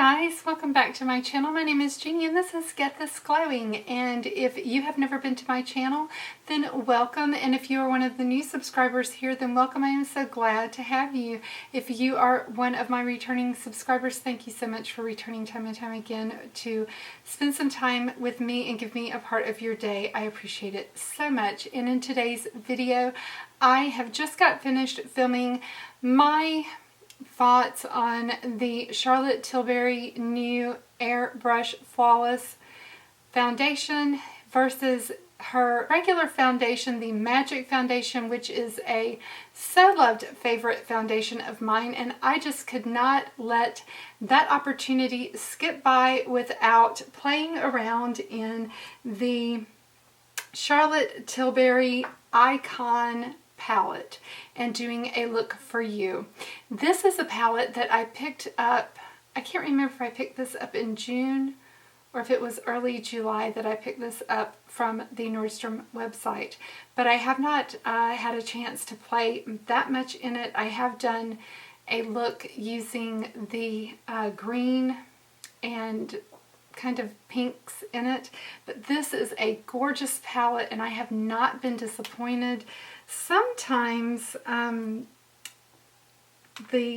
guys, welcome back to my channel. My name is Jeannie and this is Getthisglowing, and if you have never been to my channel, then welcome, and if you are one of the new subscribers here, then welcome. I am so glad to have you. If you are one of my returning subscribers, thank you so much for returning time and time again to spend some time with me and give me a part of your day. I appreciate it so much. And in today's video, I have just got finished filming my thoughts on the Charlotte Tilbury new Airbrush Flawless foundation versus her regular foundation, the Magic foundation, which is a so loved favorite foundation of mine, and I just could not let that opportunity skip by without playing around in the Charlotte Tilbury Icon palette and doing a look for you. This is a palette that I picked up, I can't remember if I picked this up in June or if it was early July that I picked this up from the Nordstrom website, but I have not had a chance to play that much in it. I have done a look using the green and kind of pinks in it, but this is a gorgeous palette and I have not been disappointed. Sometimes the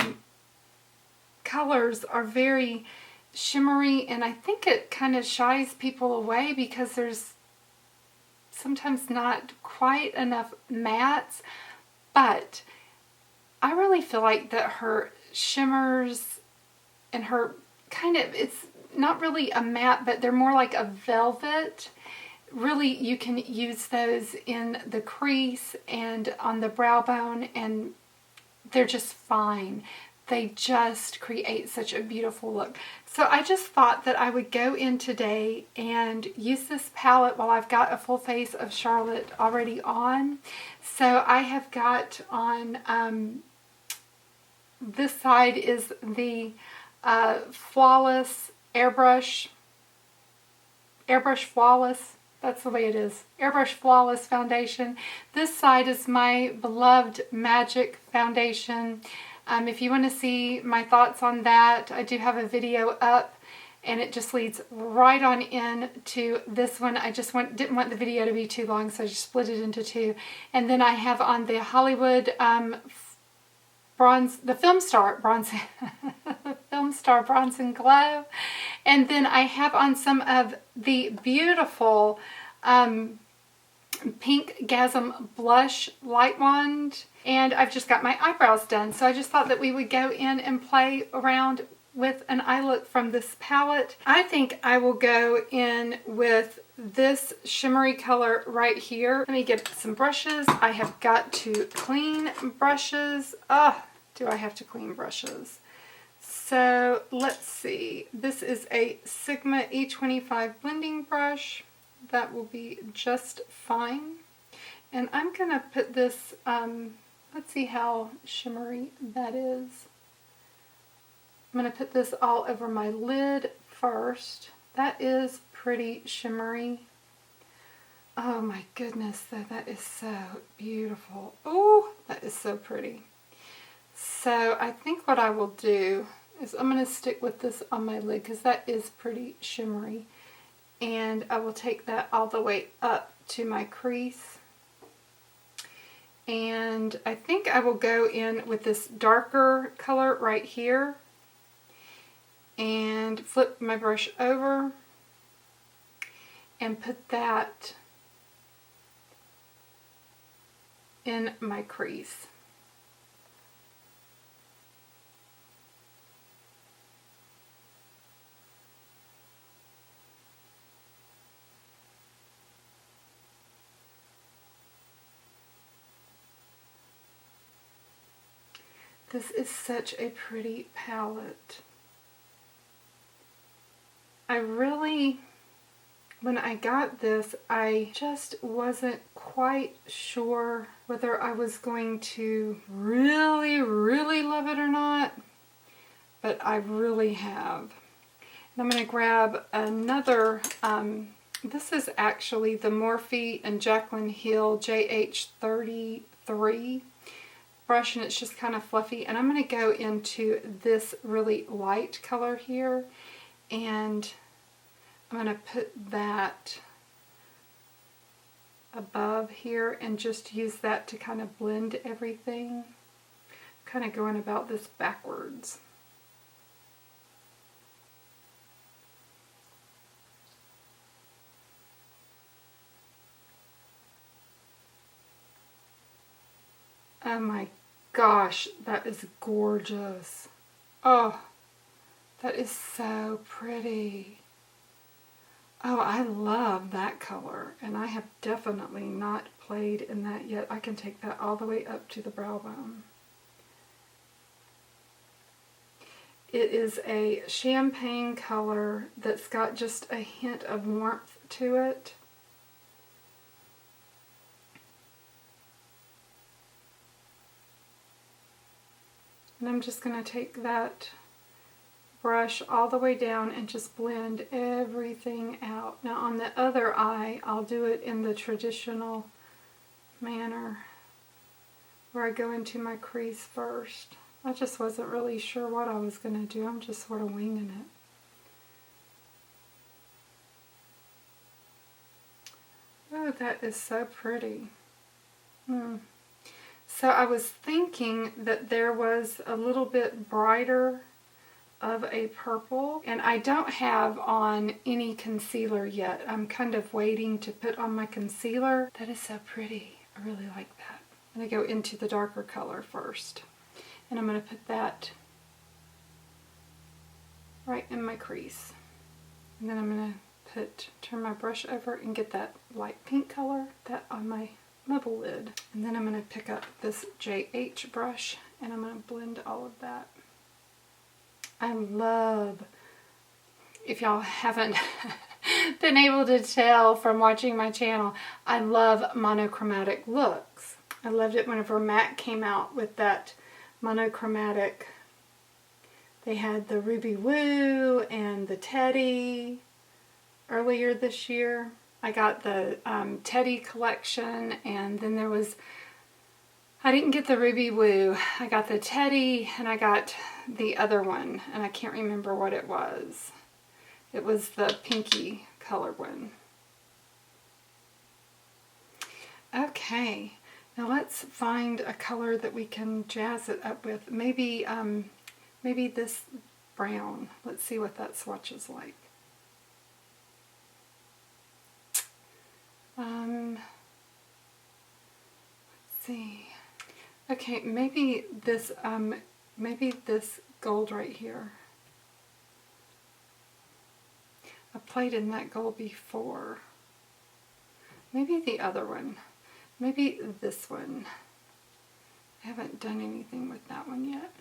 colors are very shimmery and I think it kind of shies people away because there's sometimes not quite enough mattes, but I really feel like that her shimmers and her kind of, it's not really a matte, but they're more like a velvet. Really, you can use those in the crease and on the brow bone, and they're just fine. They just create such a beautiful look. So I just thought that I would go in today and use this palette while I've got a full face of Charlotte already on. So I have got on, this side is the Flawless Airbrush Flawless. That's the way it is. Airbrush Flawless foundation. This side is my beloved Magic foundation. If you want to see my thoughts on that, I do have a video up and it just leads right on in to this one. I just didn't want the video to be too long, so I just split it into two. And then I have on the Hollywood Bronze, the Film Star Bronze Film Star Bronze and Glow, and then I have on some of the beautiful Pink Gasm Blush Light Wand, and I've just got my eyebrows done. So I just thought that we would go in and play around with an eye look from this palette. I think I will go in with this shimmery color right here. Let me get some brushes. I have got to clean brushes. Do I have to clean brushes? So let's see. This is a Sigma E25 blending brush. That will be just fine. And I'm gonna put this, let's see how shimmery that is. I'm going to put this all over my lid first. That is pretty shimmery. Oh my goodness, that is so beautiful. Oh, that is so pretty. So I think what I will do is I'm going to stick with this on my lid because that is pretty shimmery. And I will take that all the way up to my crease. And I think I will go in with this darker color right here and flip my brush over and put that in my crease. This is such a pretty palette. I really, when I got this, I just wasn't quite sure whether I was going to really love it or not, but I really have. And I'm going to grab another, this is actually the Morphe and Jaclyn Hill JH33. brush and it's just kind of fluffy. And I'm going to go into this really light color here, and I'm going to put that above here and just use that to kind of blend everything. Kind of going about this backwards. Oh my gosh, that is gorgeous. Oh, that is so pretty. Oh, I love that color, and I have definitely not played in that yet. I can take that all the way up to the brow bone. It is a champagne color that's got just a hint of warmth to it. And I'm just going to take that brush all the way down and just blend everything out. Now on the other eye, I'll do it in the traditional manner where I go into my crease first. I just wasn't really sure what I was going to do. I'm just sort of winging it. Oh, that is so pretty. So I was thinking that there was a little bit brighter of a purple, and I don't have on any concealer yet. I'm kind of waiting to put on my concealer. That is so pretty. I really like that. I'm going to go into the darker color first, and I'm going to put that right in my crease. And then I'm going to turn my brush over and get that light pink color, that on my little lid. And then I'm going to pick up this JH brush and I'm going to blend all of that. I love, if y'all haven't been able to tell from watching my channel, I love monochromatic looks. I loved it whenever MAC came out with that monochromatic. They had the Ruby Woo and the Teddy earlier this year. I got the Teddy collection, and then there was, I didn't get the Ruby Woo. I got the Teddy, and I got the other one, and I can't remember what it was. It was the pinky color one. Okay, now let's find a color that we can jazz it up with. Maybe, maybe this brown. Let's see what that swatch is like. Let's see. Okay, maybe this gold right here. I played in that gold before. Maybe the other one. Maybe this one. I haven't done anything with that one yet.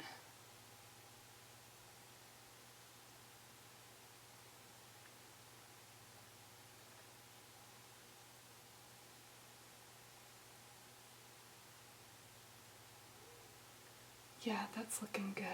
Yeah, that's looking good.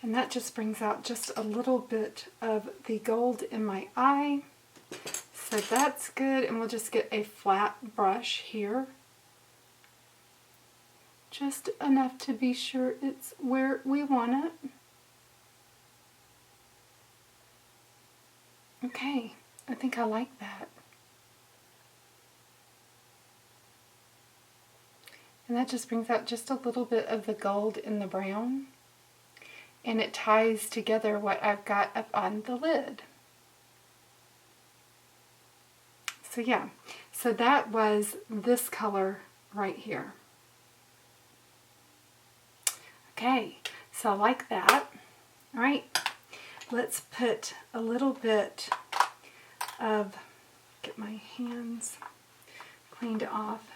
And that just brings out just a little bit of the gold in my eye. So that's good, and we'll just get a flat brush here. Just enough to be sure it's where we want it. Okay, I think I like that. And that just brings out just a little bit of the gold in the brown. And it ties together what I've got up on the lid. So yeah, so that was this color right here. Okay, so I like that. All right, let's put a little bit of, get my hands cleaned off,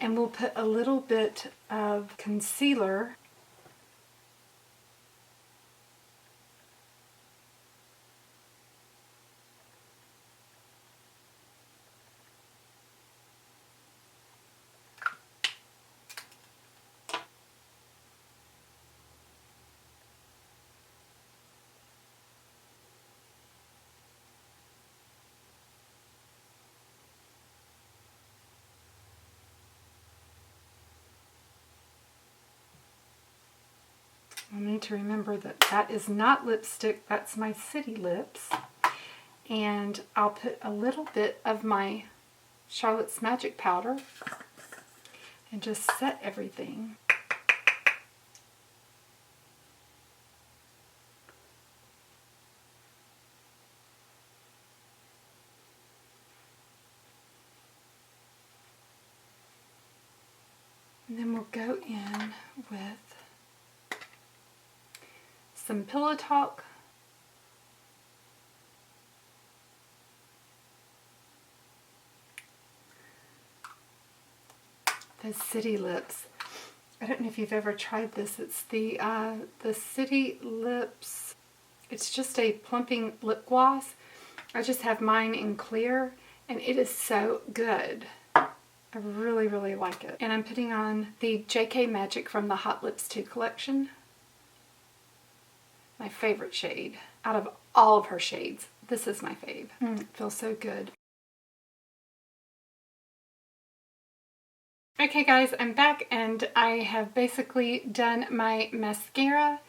and we'll put a little bit of concealer . I need to remember that that is not lipstick, that's my City Lips. And I'll put a little bit of my Charlotte's Magic powder and just set everything. And then we'll go in with some Pillow Talk. The City Lips. I don't know if you've ever tried this. It's the City Lips. It's just a plumping lip gloss. I just have mine in clear, and it is so good. I really, really like it. And I'm putting on the JK Magic from the Hot Lips 2 collection. My favorite shade. Out of all of her shades, this is my fave. It feels so good. Okay guys, I'm back and I have basically done my mascara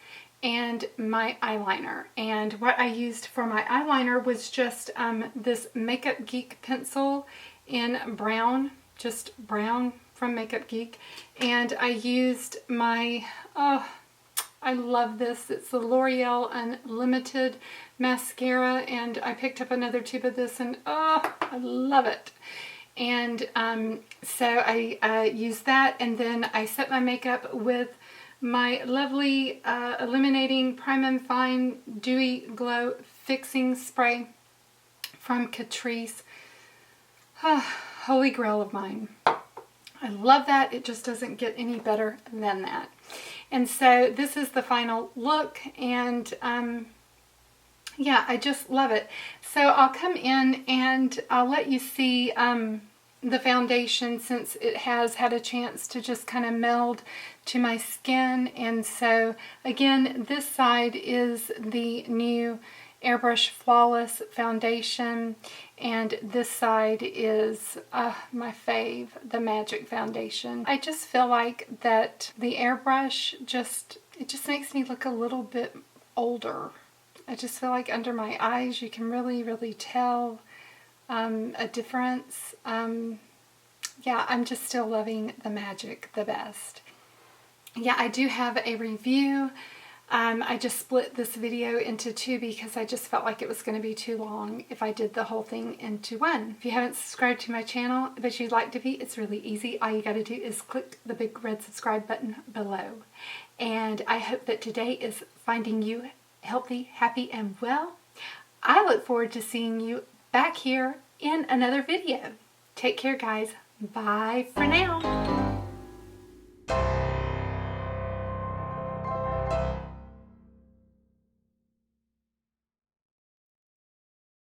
and my eyeliner. And what I used for my eyeliner was just this Makeup Geek pencil in brown. Just brown from Makeup Geek, and I used my, oh, I love this, it's the L'Oreal Unlimited mascara, and I picked up another tube of this, and oh, I love it. And so I used that, and then I set my makeup with my lovely Illuminating Prime and Fine Dewy Glow Fixing Spray from Catrice. Holy grail of mine. I love that. It just doesn't get any better than that. And so this is the final look, and yeah, I just love it. So I'll come in and I'll let you see the foundation, since it has had a chance to just kind of meld to my skin. And so again, this side is the new Airbrush Flawless foundation, and this side is my fave, the Magic foundation. I just feel like that the airbrush it just makes me look a little bit older. I just feel like under my eyes you can really, really tell a difference. Yeah, I'm just still loving the Magic the best. Yeah, I do have a review. I just split this video into two because I just felt like it was going to be too long if I did the whole thing into one. If you haven't subscribed to my channel, but you'd like to be, it's really easy. All you got to do is click the big red subscribe button below. And I hope that today is finding you healthy, happy, and well. I look forward to seeing you back here in another video. Take care, guys. Bye for now.